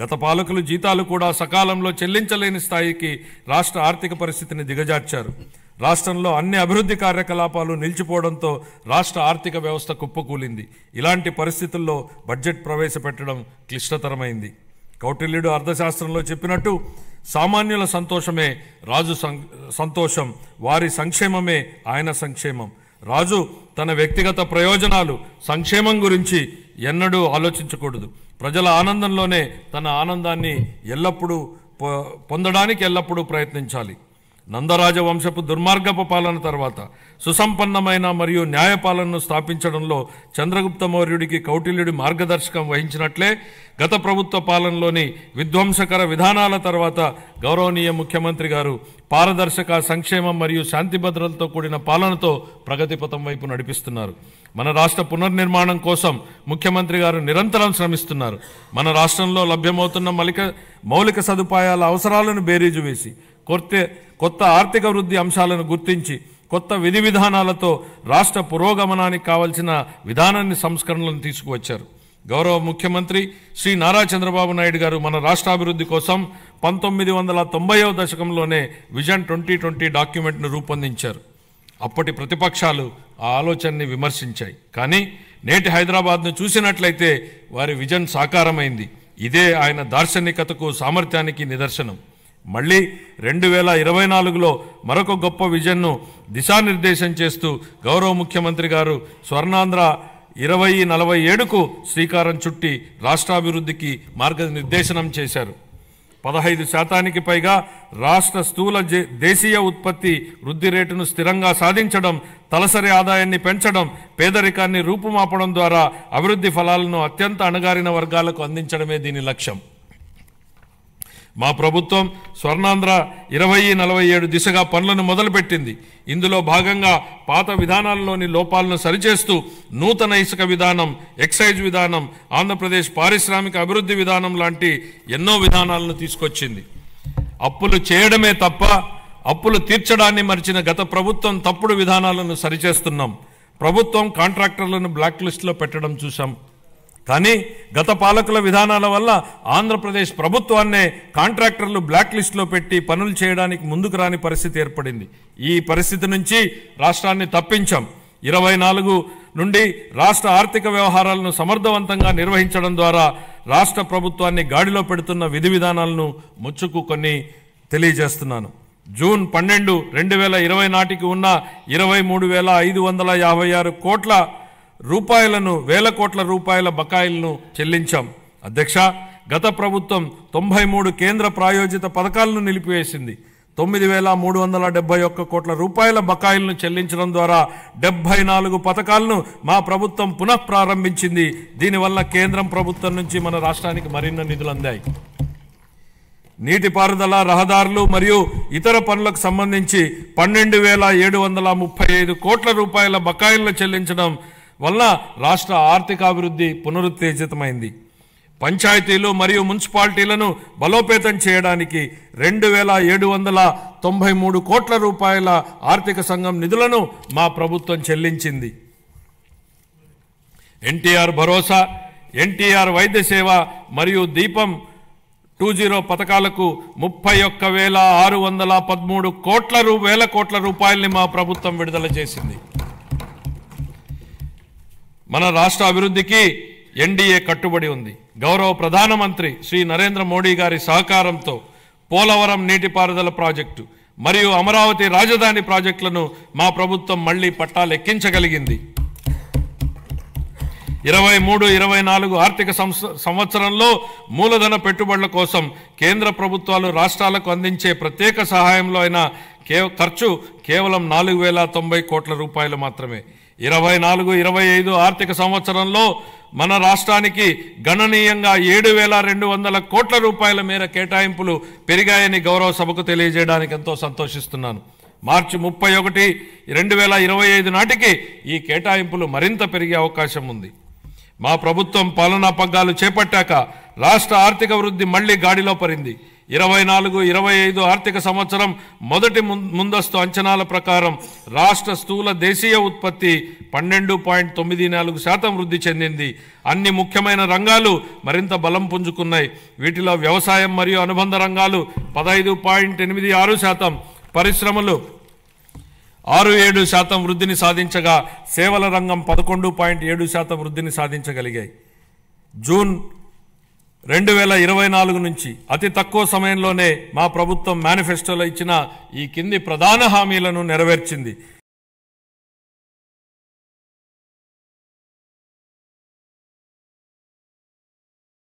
గత పాలకులు జీతాలు కూడా సకాలంలో చెల్లించలేని స్థాయికి రాష్ట్ర ఆర్థిక పరిస్థితిని దిగజార్చారు. రాష్ట్రంలో అన్ని అభివృద్ధి కార్యకలాపాలు నిలిచిపోవడంతో రాష్ట్ర ఆర్థిక వ్యవస్థ కుప్పకూలింది. ఇలాంటి పరిస్థితుల్లో బడ్జెట్ ప్రవేశపెట్టడం క్లిష్టతరమైంది. కౌటిల్యుడు అర్థశాస్త్రంలో చెప్పినట్టు సామాన్యుల సంతోషమే రాజు సంతోషం, వారి సంక్షేమమే ఆయన సంక్షేమం. రాజు తన వ్యక్తిగత ప్రయోజనాలు, సంక్షేమం గురించి ఎన్నడూ ఆలోచించకూడదు. ప్రజల ఆనందంలోనే తన ఆనందాన్ని పొందడానికి ఎల్లప్పుడూ ప్రయత్నించాలి. నందరాజ వంశపు దుర్మార్గపు పాలన తర్వాత సుసంపన్నమైన మరియు న్యాయపాలనను స్థాపించడంలో చంద్రగుప్త మౌర్యుడికి కౌటిల్యుడి మార్గదర్శకం వహించినట్లే గత ప్రభుత్వ పాలనలోని విధ్వంసకర విధానాల తర్వాత గౌరవనీయ ముఖ్యమంత్రి గారు పారదర్శక, సంక్షేమం మరియు శాంతి భద్రతలతో కూడిన పాలనతో ప్రగతిపథం వైపు నడిపిస్తున్నారు. మన రాష్ట్ర పునర్నిర్మాణం కోసం ముఖ్యమంత్రి గారు నిరంతరం శ్రమిస్తున్నారు. మన రాష్ట్రంలో లభ్యమవుతున్న మౌలిక సదుపాయాల అవసరాలను బేరీజు వేసి కొత్త ఆర్థిక వృద్ధి అంశాలను గుర్తించి కొత్త విధి విధానాలతో రాష్ట్ర పురోగమనానికి కావలసిన విధానాన్ని సంస్కరణలను తీసుకువచ్చారు. గౌరవ ముఖ్యమంత్రి శ్రీ నారా చంద్రబాబు నాయుడు గారు మన రాష్ట్రాభివృద్ధి కోసం 1990వ దశకంలోనే విజన్ 2020 డాక్యుమెంట్ను రూపొందించారు. అప్పటి ప్రతిపక్షాలు ఆ ఆలోచనని విమర్శించాయి. కానీ నేటి హైదరాబాద్ను చూసినట్లయితే వారి విజన్ సాకారమైంది. ఇదే ఆయన దార్శనికతకు, సామర్థ్యానికి నిదర్శనం. మళ్ళీ 2024లో మరొక గొప్ప విజన్ను దిశానిర్దేశం చేస్తూ గౌరవ ముఖ్యమంత్రి గారు స్వర్ణాంధ్ర 2047కు శ్రీకారం చుట్టి రాష్ట్రాభివృద్ధికి మార్గనిర్దేశనం చేశారు. 15% పైగా రాష్ట్ర స్థూల దేశీయ ఉత్పత్తి వృద్ధి రేటును స్థిరంగా సాధించడం, తలసరి ఆదాయాన్ని పెంచడం, పేదరికాన్ని రూపుమాపడం ద్వారా అభివృద్ధి ఫలాలను అత్యంత అణగారిన వర్గాలకు అందించడమే దీని లక్ష్యం. మా ప్రభుత్వం స్వర్ణాంధ్ర 2047 దిశగా పనులను మొదలుపెట్టింది. ఇందులో భాగంగా పాత విధానాల్లోని లోపాలను సరిచేస్తూ నూతన ఇసుక విధానం, ఎక్సైజ్ విధానం, ఆంధ్రప్రదేశ్ పారిశ్రామిక అభివృద్ధి విధానం లాంటి ఎన్నో విధానాలను తీసుకొచ్చింది. అప్పులు చేయడమే తప్ప అప్పులు తీర్చడాన్ని మరిచిన గత ప్రభుత్వం తప్పుడు విధానాలను సరిచేస్తున్నాం. ప్రభుత్వం కాంట్రాక్టర్లను బ్లాక్ లిస్టులో పెట్టడం చూసాం. కానీ గత పాలకుల విధానాల వల్ల ఆంధ్రప్రదేశ్ ప్రభుత్వాన్నే కాంట్రాక్టర్లు బ్లాక్ లిస్టులో పెట్టి పనులు చేయడానికి ముందుకు రాని పరిస్థితి ఏర్పడింది. ఈ పరిస్థితి నుంచి రాష్ట్రాన్ని తప్పించాం. 24 నుండి రాష్ట్ర ఆర్థిక వ్యవహారాలను సమర్థవంతంగా నిర్వహించడం ద్వారా రాష్ట్ర ప్రభుత్వాన్ని గాడిలో పెడుతున్న విధి విధానాలను ముచ్చుకు కొన్ని తెలియజేస్తున్నాను. జూన్ 12, 2020 నాటికి ఉన్న 23,556 కోట్ల రూపాయలను, వేల కోట్ల రూపాయల బకాయిలను చెల్లించాం. అధ్యక్ష, గత ప్రభుత్వం 93 కేంద్ర ప్రాయోజిత పథకాలను నిలిపివేసింది. 9,371 కోట్ల రూపాయల బకాయిలను చెల్లించడం ద్వారా 74 పథకాలను మా ప్రభుత్వం పునః ప్రారంభించింది. దీనివల్ల కేంద్రం ప్రభుత్వం నుంచి మన రాష్ట్రానికి మరిన్ని నిధులు అందాయి. నీటిపారుదల, రహదారులు మరియు ఇతర పనులకు సంబంధించి 12,735 కోట్ల రూపాయల బకాయిలను చెల్లించడం వల్ల రాష్ట్ర ఆర్థికాభివృద్ధి పునరుత్తేజితమైంది. పంచాయతీలు మరియు మున్సిపాలిటీలను బలోపేతం చేయడానికి 2,793 కోట్ల రూపాయల ఆర్థిక సంఘం నిధులను మా ప్రభుత్వం చెల్లించింది. ఎన్టీఆర్ భరోసా, ఎన్టీఆర్ వైద్య సేవ మరియు దీపం 2.0 పథకాలకు 31,613 వేల కోట్ల రూపాయల్ని మా ప్రభుత్వం విడుదల చేసింది. మన రాష్ట్ర అభివృద్ధికి ఎన్డీఏ కట్టుబడి ఉంది. గౌరవ ప్రధానమంత్రి శ్రీ నరేంద్ర మోడీ గారి సహకారంతో పోలవరం నీటిపారుదల ప్రాజెక్టు మరియు అమరావతి రాజధాని ప్రాజెక్టులను మా ప్రభుత్వం మళ్లీ పట్టాలెక్కించగలిగింది. 23-24 ఆర్థిక సంవత్సరంలో మూలధన పెట్టుబడుల కోసం కేంద్ర ప్రభుత్వాలు రాష్ట్రాలకు అందించే ప్రత్యేక సహాయంలో అయిన ఖర్చు కేవలం 4,090 కోట్ల రూపాయలు మాత్రమే. 24-25 ఆర్థిక సంవత్సరంలో మన రాష్ట్రానికి గణనీయంగా 7,200 కోట్ల రూపాయల మేర కేటాయింపులు పెరిగాయని గౌరవ సభకు తెలియజేయడానికి ఎంతో సంతోషిస్తున్నాను. మార్చి 31, 2025 నాటికి ఈ కేటాయింపులు మరింత పెరిగే అవకాశం ఉంది. మా ప్రభుత్వం పాలనా పగ్గాలు చేపట్టాక రాష్ట్ర ఆర్థిక వృద్ధి మళ్లీ గాడిలో పడింది. 24-25 ఆర్థిక సంవత్సరం మొదటి ముందస్తు అంచనాల ప్రకారం రాష్ట్ర స్థూల దేశీయ ఉత్పత్తి 12.94% వృద్ధి చెందింది. అన్ని ముఖ్యమైన రంగాలు మరింత బలం పుంజుకున్నాయి. వీటిలో వ్యవసాయం మరియు అనుబంధ రంగాలు 15.86%, పరిశ్రమలు 6.7% వృద్ధిని సాధించగా సేవల రంగం 11.7% వృద్ధిని సాధించగలిగాయి. జూన్ 2024 నుంచి అతి తక్కువ సమయంలోనే మా ప్రభుత్వం మేనిఫెస్టోలో ఇచ్చిన ఈ కింది ప్రధాన హామీలను నెరవేర్చింది.